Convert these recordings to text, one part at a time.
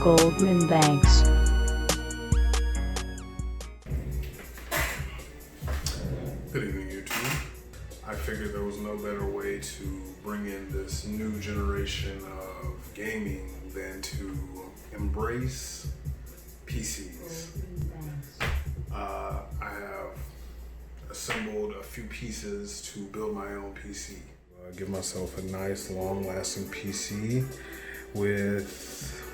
Goldman Banks. Good evening, YouTube. I figured there was no better way to bring in this new generation of gaming than to embrace PCs. I have assembled a few pieces to build my own PC. Give myself a nice, long-lasting PC with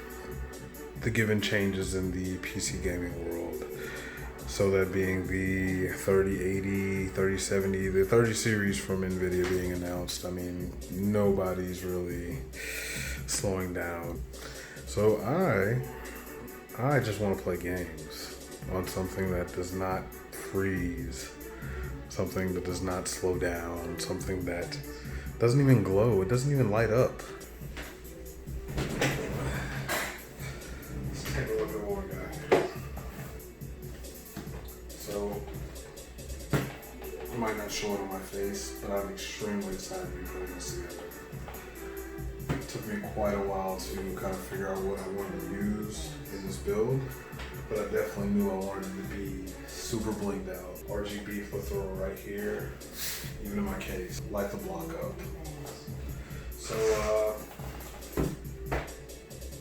the given changes in the PC gaming world. So that being the 3080, 3070, the 30 series from NVIDIA being announced. I mean, nobody's really slowing down. So I just want to play games on something that does not freeze, something that does not slow down, something that doesn't even glow, it doesn't even light up. Let's take a look at what we got here. So, I might not show it on my face, but I'm extremely excited to be putting this together. It took me quite a while to kind of figure out what I wanted to use in this build, but I definitely knew I wanted it to be super blinged out. RGB plethora right here, even in my case, light the block up. So,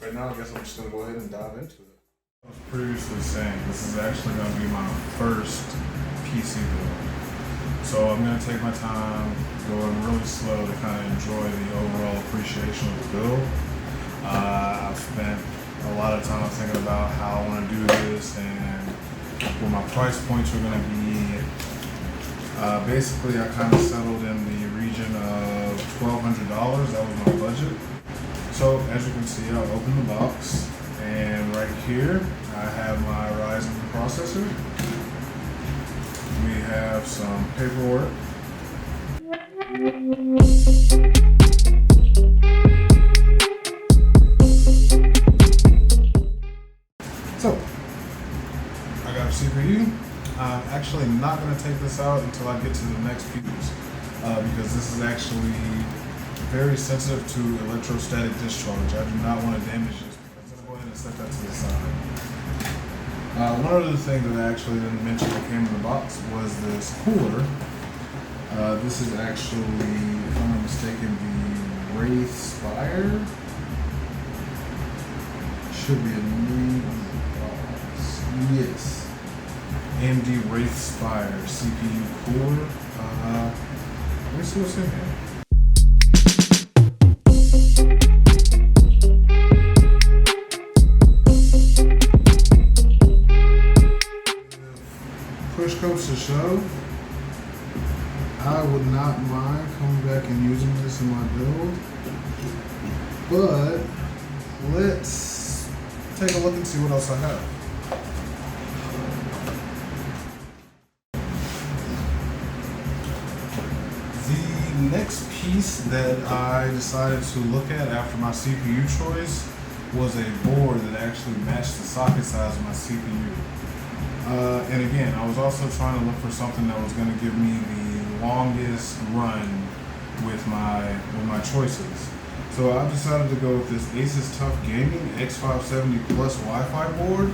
right now I guess I'm just gonna go ahead and dive into it. I was previously saying this is actually gonna be my first PC build. So I'm gonna take my time, going really slow to kind of enjoy the overall appreciation of the build. I've spent a lot of time thinking about how I want to do this and what my price points are going to be. Basically, I kind of settled in the region of $1,200. That was my budget. So as you can see, I'll open the box, and right here I have my Ryzen processor. We have some paperwork. So, I got a CPU. I'm actually not going to take this out until I get to the next fuse, because this is actually very sensitive to electrostatic discharge. I do not want to damage this. I'm going to go ahead and set that to the side. One other thing that I actually didn't mention that came in the box was this cooler. This is actually, if I'm not mistaken, the Wraith Spire. Should be a name on the box. Yes. AMD Wraith Spire CPU cooler. Let me see what's in here. Push comes to shove, I would not mind coming back and using this in my build, but let's take a look and see what else I have. The next piece that I decided to look at after my CPU choice was a board that actually matched the socket size of my CPU. And again, I was also trying to look for something that was going to give me the longest run with my choices. So I decided to go with this Asus TUF Gaming X570 Plus Wi-Fi board.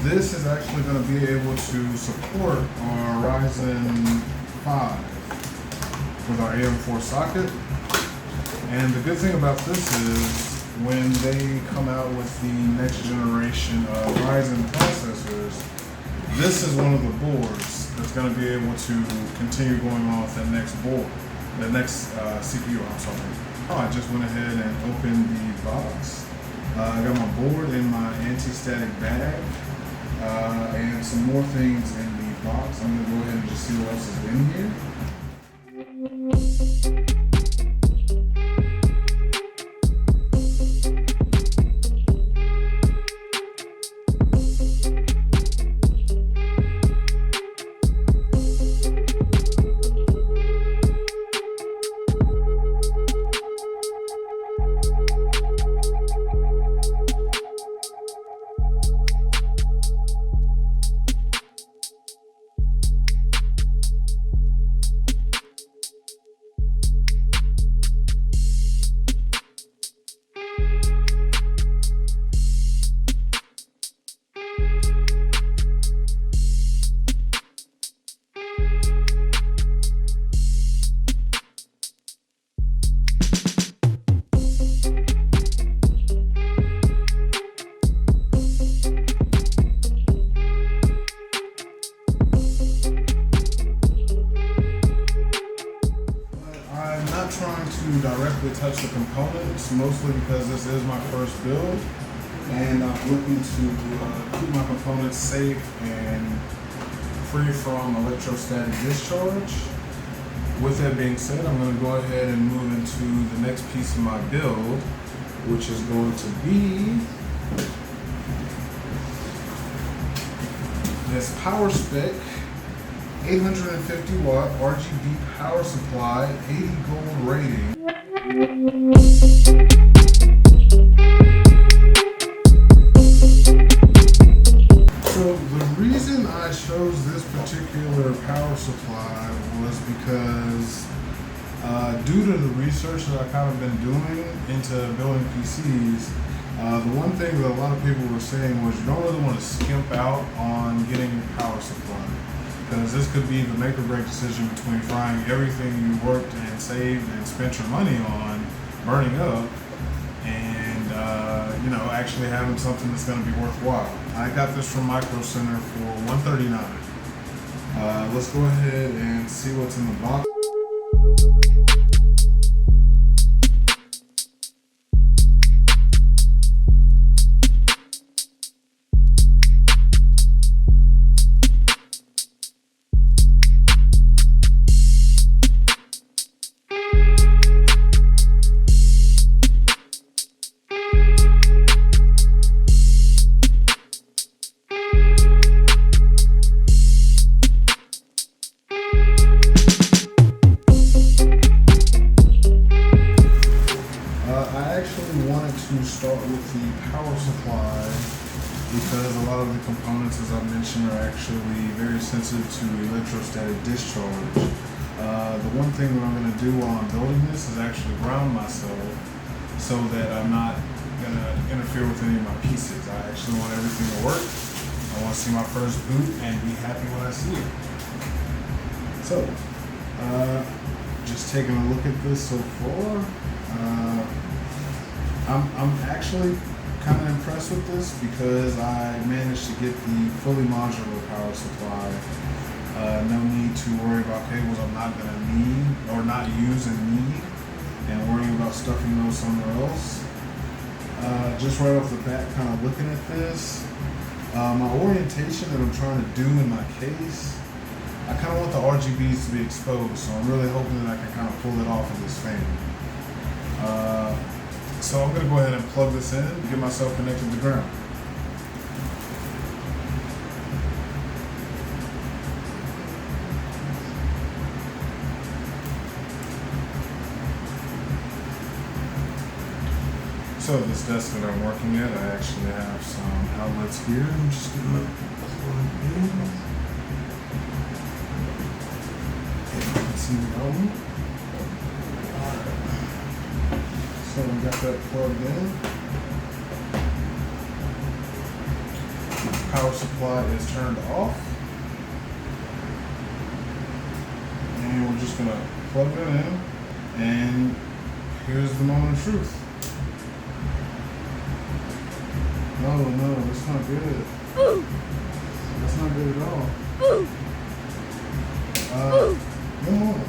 This is actually going to be able to support our Ryzen 5 with our AM4 socket. And the good thing about this is when they come out with the next generation of Ryzen processors, this is one of the boards that's going to be able to continue going on with that next board, the next CPU, I'm sorry. Oh, I just went ahead and opened the box. I got my board in my anti-static bag, and some more things in the box. I'm going to go ahead and just see what else is in here. mostly because this is my first build, and I'm looking to keep my components safe and free from electrostatic discharge. With that being said, I'm going to go ahead and move into the next piece of my build, which is going to be this PowerSpec 850 watt RGB power supply, 80 gold rating. So the reason I chose this particular power supply was because due to the research that I've kind of been doing into building PCs, the one thing that a lot of people were saying was you don't really want to skimp out on getting your power supply, because this could be the make or break decision between frying everything you worked and saved and spent your money on burning up, and actually having something that's going to be worthwhile. I got this from MicroCenter for $139. Let's go ahead and see what's in the box. To start with the power supply, because a lot of the components, as I mentioned, are actually very sensitive to electrostatic discharge. The one thing that I'm going to do while I'm building this is actually ground myself so that I'm not going to interfere with any of my pieces. I actually want everything to work. I want to see my first boot and be happy when I see it. So, just taking a look at this so far. I'm actually kind of impressed with this because I managed to get the fully modular power supply. No need to worry about cables I'm not going to need or not use and need, and worrying about stuffing those somewhere else. Just right off the bat, kind of looking at this, my orientation that I'm trying to do in my case, I kind of want the RGBs to be exposed, so I'm really hoping that I can kind of pull it off of this fan. So I'm going to go ahead and plug this in and get myself connected to ground. So this desk that I'm working at, I actually have some outlets here. I'm just going to plug in. Let's see the outlet. So we got that plugged in. Power supply is turned off. And we're just gonna plug it in. And here's the moment of truth. No, that's not good. That's not good at all. One more.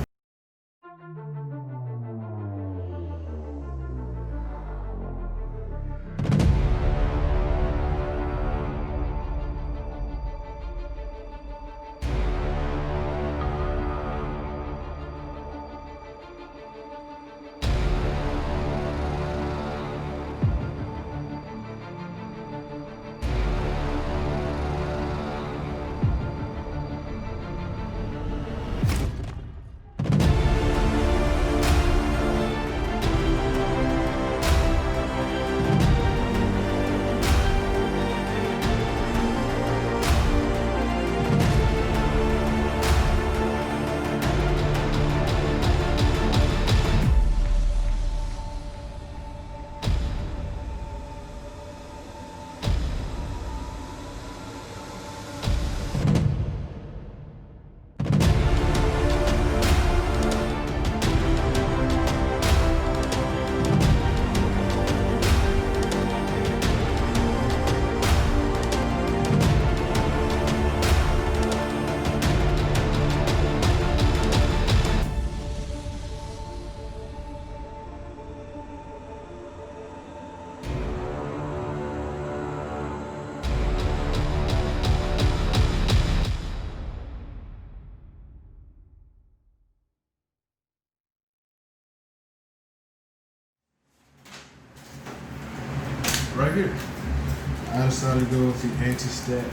I decided to go with the anti-stack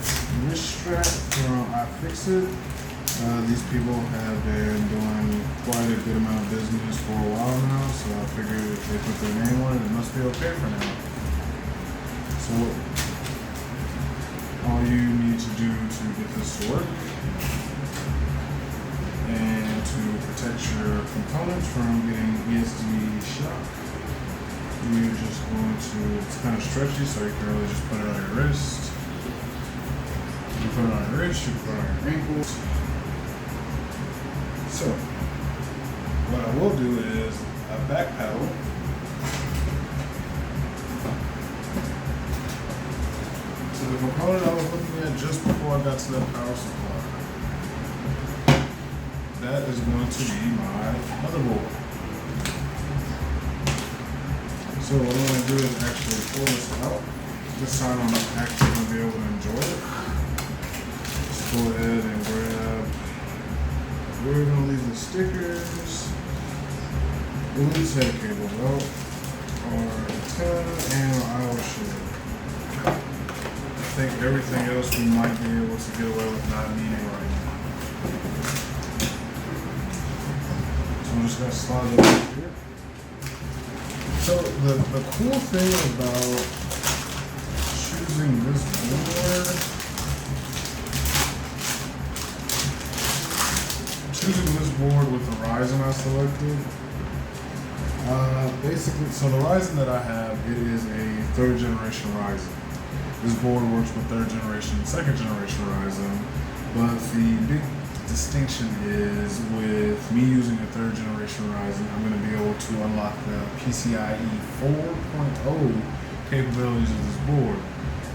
wrist strap from iFixit. These people have been doing quite a good amount of business for a while now, so I figured if they put their name on it, it must be okay for now. So all you need to do to get this to work and to protect your components from getting ESD shock, you're just going to, it's kind of stretchy, so you can really just put it on your wrist. You can put it on your wrist, you can put it on your ankles. So, what I will do is a back pedal. So the component I was looking at just before I got to that power supply, that is going to be my motherboard. So what I'm going to do is actually pull this out. This time I'm actually going to be able to enjoy it. Just go ahead and grab. We're going to leave the stickers. We'll leave the head cable out. Our antenna and our IO shield. I think everything else we might be able to get away with not needing right now. So I'm just going to slide it over here. So the cool thing about choosing this board with the Ryzen I selected, basically, so the Ryzen that I have, it is a 3rd generation Ryzen. This board works with 3rd generation and 2nd generation Ryzen, but the big distinction is with me using a 3rd generation Ryzen, I'm going to be able to unlock the PCIe 4.0 capabilities of this board,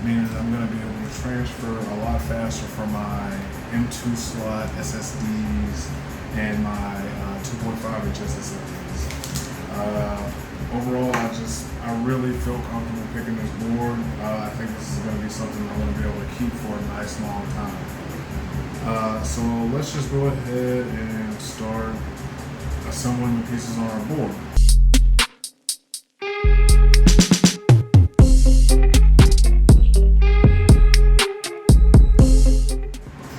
meaning that I'm going to be able to transfer a lot faster from my M2 slot SSDs and my 2.5-inch SSDs. Overall, I really feel comfortable picking this board. I think this is going to be something I'm going to be able to keep for a nice long time. So let's just go ahead and start assembling the pieces on our board.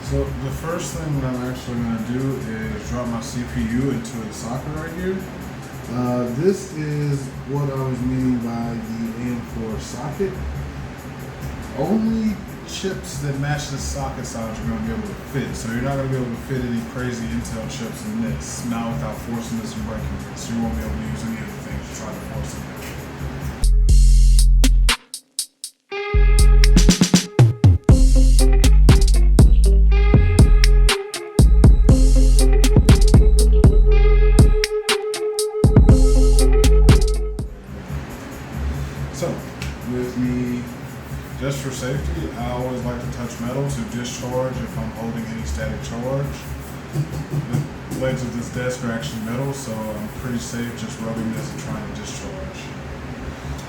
So the first thing that I'm actually going to do is drop my CPU into the socket right here. This is what I was meaning by the AM4 socket. Only chips that match the socket size you're going to be able to fit. So you're not going to be able to fit any crazy Intel chips in this, not without forcing this and breaking it. So you won't be able to use any of the things to try to force it. So, with me, just for safety, I always like to touch metal to discharge if I'm holding any static charge. The legs of this desk are actually metal, so I'm pretty safe just rubbing this and trying to discharge.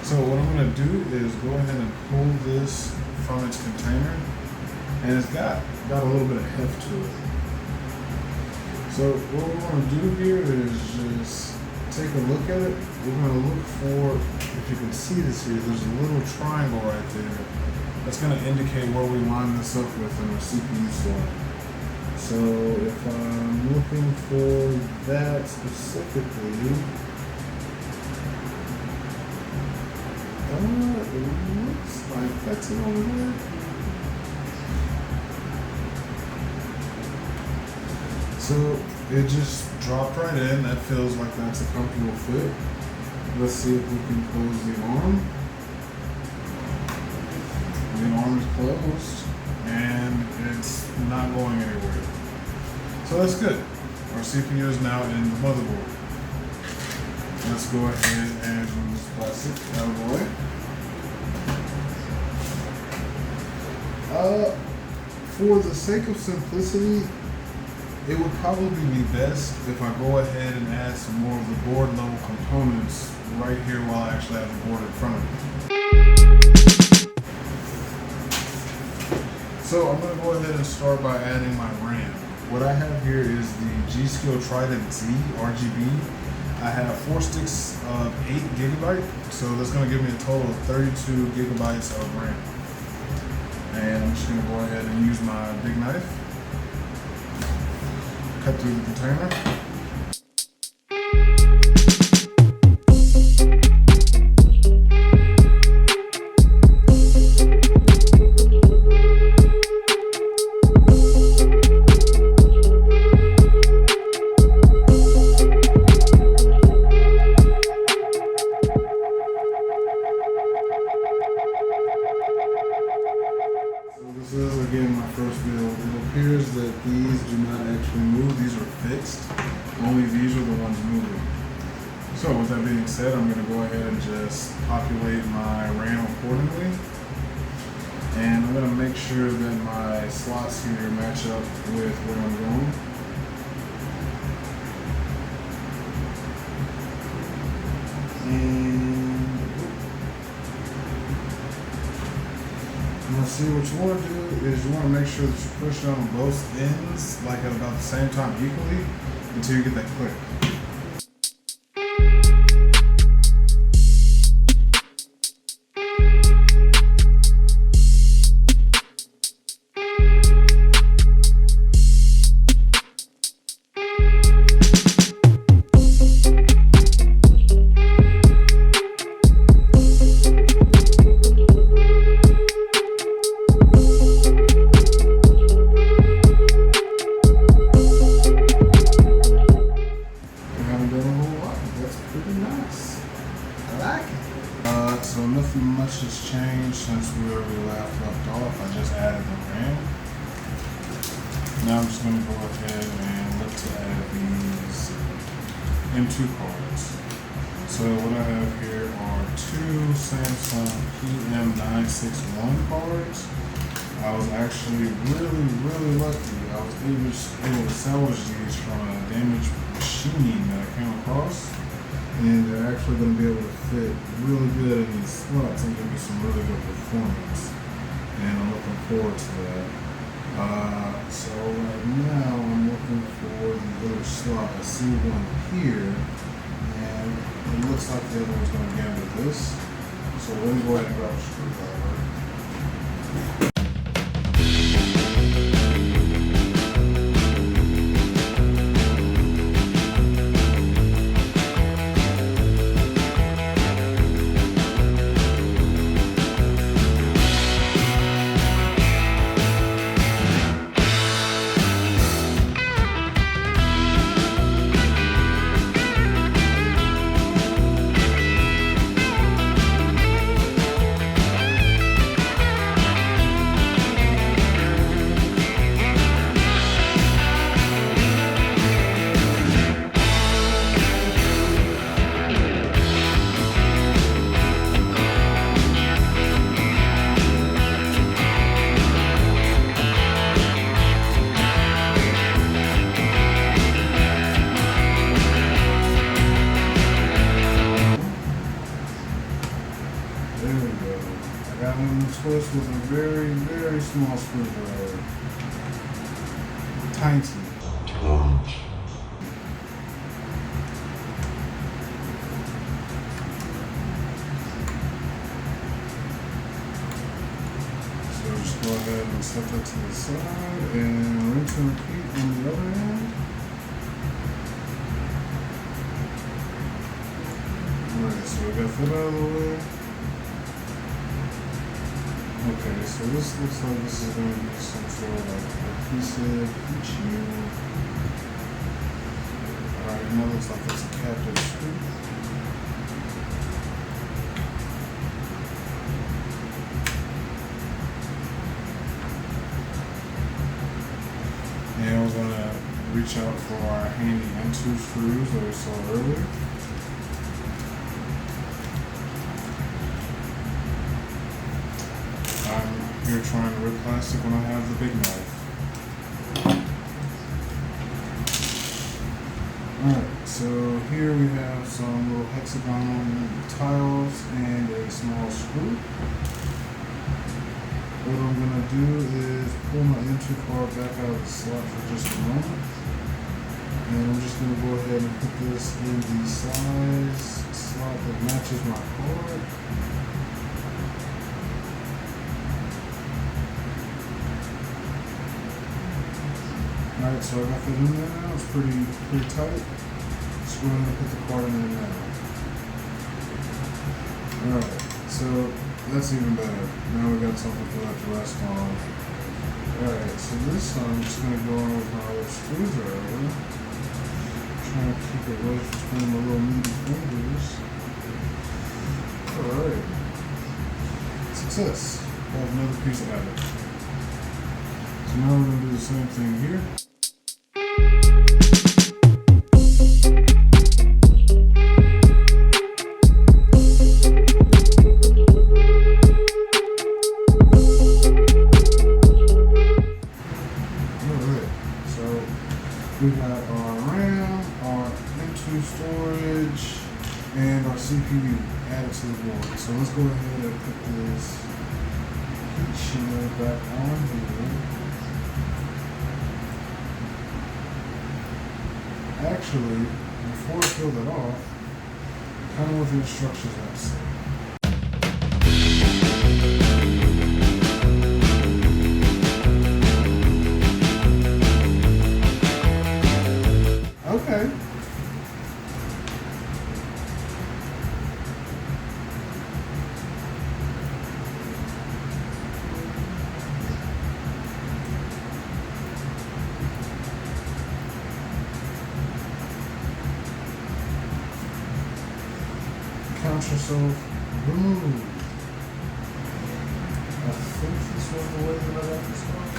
So what I'm going to do is go ahead and pull this from its container, and it's got a little bit of heft to it. So what we're going to do here is just take a look at it. We're going to look for, if you can see this here, there's a little triangle right there. That's going to indicate where we line this up with in our CPU slot. So if I'm looking for that specifically, it looks like that's it over there. So it just dropped right in. That feels like that's a comfortable fit. Let's see if we can close the arm. The arm is closed and it's not going anywhere. So that's good. Our CPU is now in the motherboard. Let's go ahead and move this plastic out of the way. For the sake of simplicity, it would probably be best if I go ahead and add some more of the board level components right here while I actually have the board in front of me. So I'm going to go ahead and start by adding my RAM. What I have here is the G-Skill Trident Z RGB. I have 4 sticks of 8 gigabyte, so that's going to give me a total of 32 gigabytes of RAM. And I'm just going to go ahead and use my big knife, cut through the container. This is again my first build. It appears that these do not actually move. These are fixed. Only these are the ones moving. So with that being said, I'm going to go ahead and just populate my RAM accordingly. And I'm going to make sure that my slots here match up with where I'm going. And see, what you want to do is you want to make sure that you push it on both ends, like at about the same time equally, until you get that click. So nothing much has changed since where we left off. I just added the RAM. Now I'm just going to go ahead and look to add these M2 cards. So what I have here are 2 Samsung PM961 cards. I was actually really lucky. I was able to salvage these from a damaged machining that I came across. And they're actually going to be able to fit really good in these slots and give me some really good performance. And I'm looking forward to that. So right now I'm looking for the other slot. I see one here, and it looks like the other one's going to get with this. So let me go ahead and grab a screwdriver. There we go. I got one twist with a very small screwdriver. Tiny. So just go ahead and set that to the side and rinse and repeat on the other end. Alright, so we got that out of the way. Okay, so this looks like this is going to be some sort of like adhesive PU. Alright, now it looks like it's a captive screw. And we're going to reach out for our handy M2 screws that we saw earlier. Here trying to rip plastic when I have the big knife. Alright, so here we have some little hexagonal tiles and a small screw. What I'm going to do is pull my M2 card back out of the slot for just a moment. And I'm just going to go ahead and put this in the size slot that matches my card. Alright, so I got that in there now. It's pretty tight. Just going to put the card in there now. Alright, so that's even better. Now we got something for that to rest on. Alright, so this time I'm just going to go on with my little screwdriver. Trying to keep it right between my little meaty fingers. Alright. Success. I have another piece added. So now we're going to do the same thing here. We got our RAM, our M2 storage, and our CPU added to the board. So let's go ahead and put this heat shield back on here. Actually, before I peel that off, kind of what the instructions have said. Okay. Count yourself removed. I think this was the way that I got this one.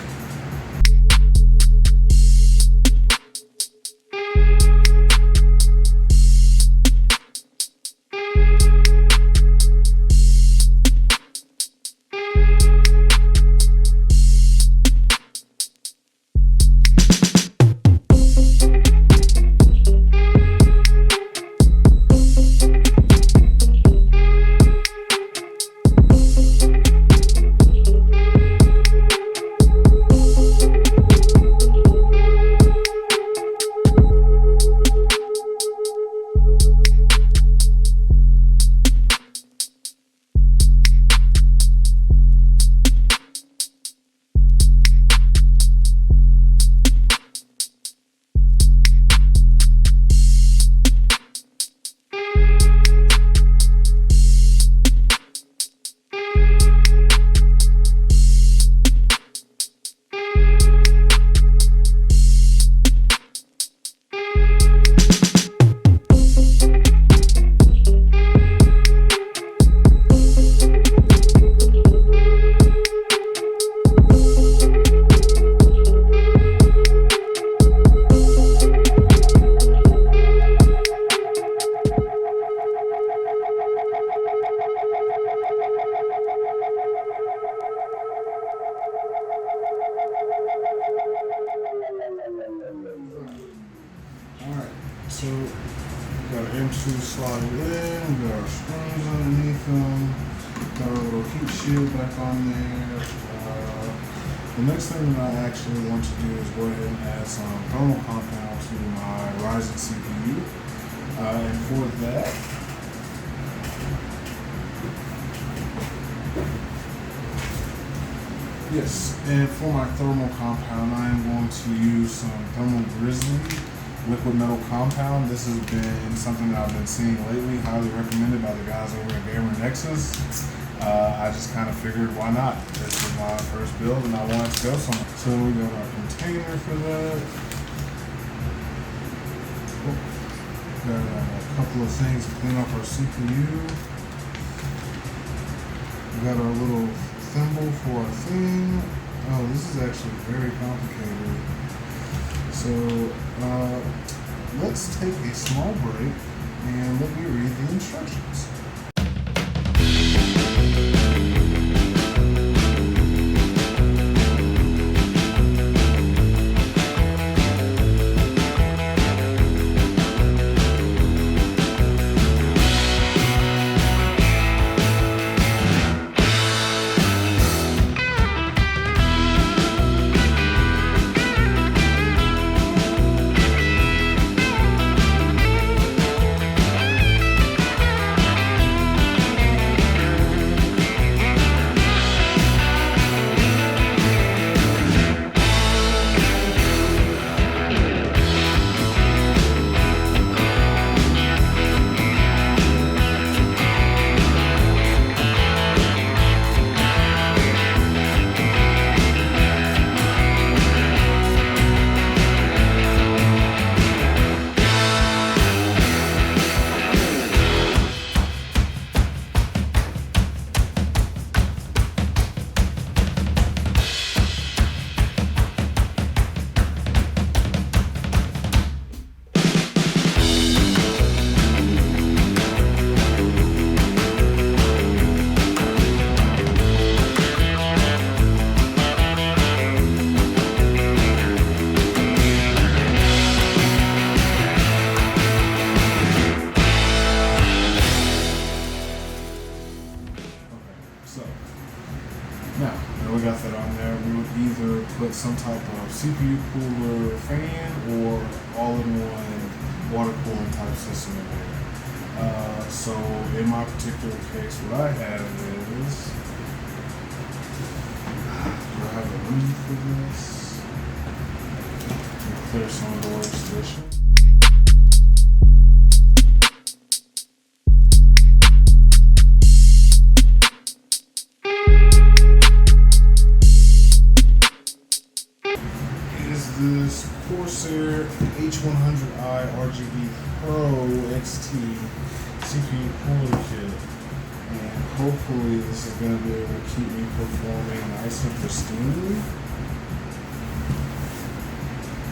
So we got our M2 slotted in, we got our screws underneath them, got our little heat shield back on there. The next thing that I actually want to do is go ahead and add some thermal compound to my Ryzen CPU. And for that, yes, and for my thermal compound, I am going to use some Thermal Grizzly liquid metal compound. This has been something that I've been seeing lately, highly recommended by the guys over at Gamer Nexus. I just kind of figured, why not? This is my first build and I wanted to go somewhere. So we got our container for that. Got a couple of things to clean off our CPU. We got our little thimble for our thing. Oh, this is actually very complicated. So let's take a small break and let me read the instructions. Now that we got that on there, we would either put some type of CPU cooler fan or all-in-one water cooling type system in there. So in my particular case, what I have is, do I have a link for this? Clear some of the workstation. This Corsair H100i RGB Pro XT CPU cooler kit, and hopefully this is going to be able to keep me performing nice and pristinely.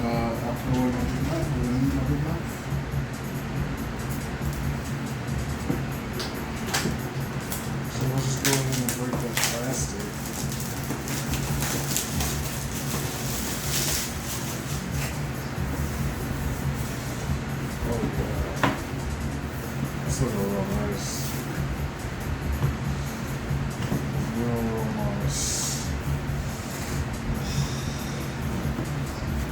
I'll throw in my big knife. We're going to need my big knife. So let's just go ahead and break that plastic. That's looking real nice. Real nice.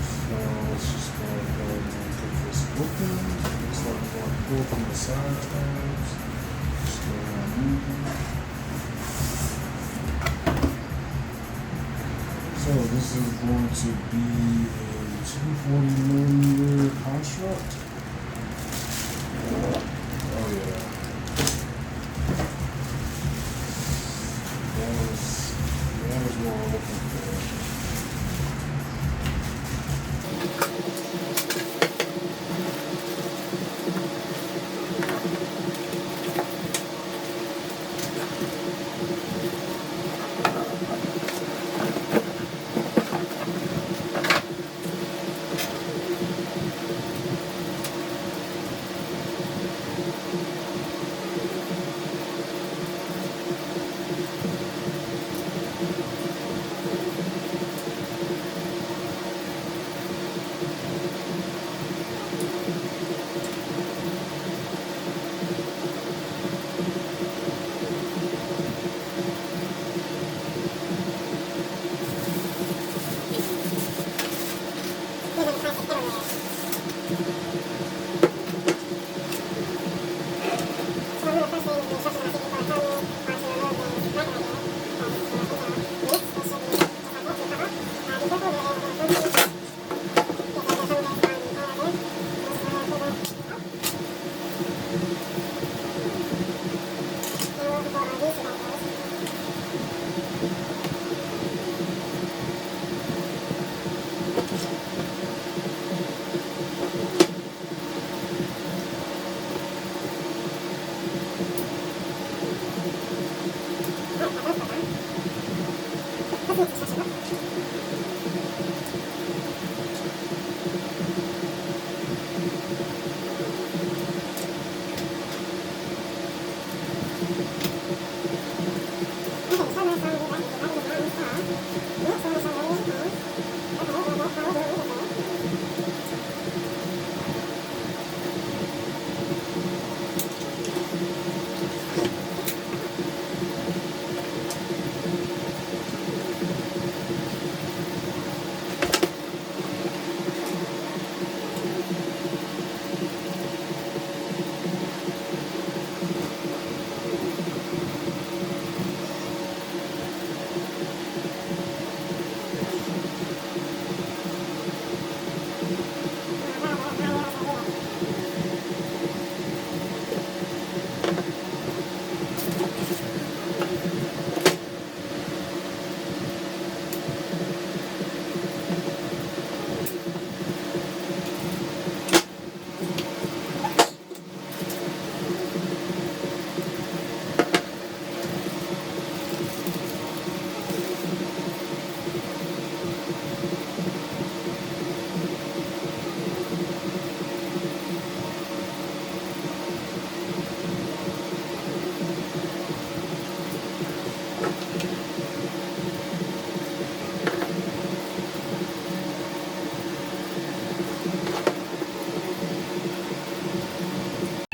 So let's just go ahead and get this open. Looks like we're going to pull from the side tabs. Just go ahead and move them. So this is going to be a 240mm construct. Oh yeah. That was what we're looking for.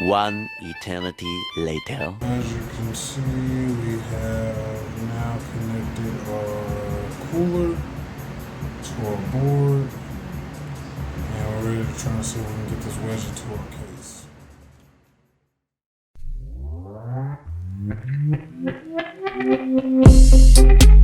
One eternity later. As you can see, we have now connected cooler to our board. And we're ready to try and see if we can get this wedge into our case.